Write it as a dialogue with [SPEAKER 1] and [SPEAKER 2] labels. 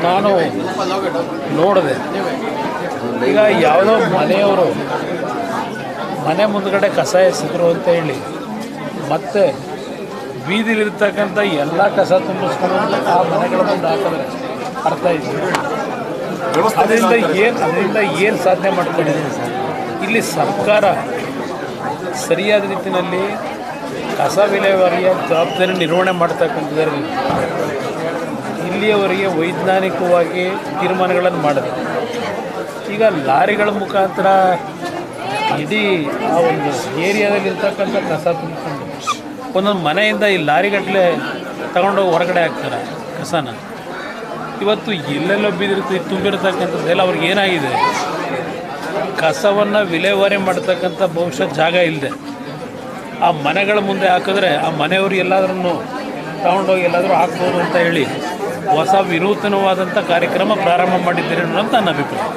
[SPEAKER 1] ನಾನು ನೋಡಿದೆ. ಈಗ ಯಾವುದೋ ಮನೆಯವರು ಮನೆ ಮುಂದ್ಗಡೆ ಕಸ ಎಸೆದ್ರು ಅಂತ ಹೇಳಿ ಮತ್ತೆ ಬೀದಿಲಿರ್ತಕ್ಕಂಥ ಎಲ್ಲ ಕಸ ತುಂಬಿಸ್ಕೊಂಡು ಆ ಮನೆಗಳ ಮುಂದೆ ಹಾಕಿದ್ರೆ ಅರ್ಥ ಇದೆ. ಅದರಿಂದ ಏನು ಸಾಧನೆ ಮಾಡ್ಕೊಂಡಿದ್ದೀನಿ ಸರ್. ಇಲ್ಲಿ ಸರ್ಕಾರ ಸರಿಯಾದ ರೀತಿಯಲ್ಲಿ ಕಸ ವಿಲೇವಾರಿಯ ಜವಾಬ್ದಾರಿ ನಿರ್ವಹಣೆ ಮಾಡ್ತಕ್ಕಂಥದ್ರಲ್ಲಿ ಇಲ್ಲಿಯವರೆಗೆ ವೈಜ್ಞಾನಿಕವಾಗಿ ತೀರ್ಮಾನಗಳನ್ನು ಮಾಡಿದೆ. ಈಗ ಲಾರಿಗಳ ಮುಖಾಂತರ ಇಡೀ ಆ ಒಂದು ಏರಿಯಾದಲ್ಲಿರ್ತಕ್ಕಂಥ ಕಸ ತುಂಬಿಕೊಂಡು ಒಂದೊಂದು ಮನೆಯಿಂದ ಈ ಲಾರಿಗಟ್ಟಲೆ ತಗೊಂಡೋಗಿ ಹೊರಗಡೆ ಹಾಕ್ತಾರೆ ಕಸನ. ಇವತ್ತು ಎಲ್ಲೆಲ್ಲೋ ತುಂಬಿರ್ತಕ್ಕಂಥದ್ದೆಲ್ಲ ಅವ್ರಿಗೆ ಏನಾಗಿದೆ, ಕಸವನ್ನು ವಿಲೇವಾರಿ ಮಾಡ್ತಕ್ಕಂಥ ಬಹುಶಃ ಜಾಗ ಇಲ್ಲದೆ ಆ ಮನೆಗಳ ಮುಂದೆ ಹಾಕಿದ್ರೆ ಆ ಮನೆಯವರು ಎಲ್ಲಾದ್ರೂ ತಗೊಂಡೋಗಿ ಎಲ್ಲಾದರೂ ಹಾಕ್ಬೋದು ಅಂತ ಹೇಳಿ ಹೊಸ ವಿನೂತನವಾದಂಥ ಕಾರ್ಯಕ್ರಮ ಪ್ರಾರಂಭ ಮಾಡಿದ್ದೀರಿ ಅನ್ನೋದು ನನ್ನ ಅಭಿಪ್ರಾಯ.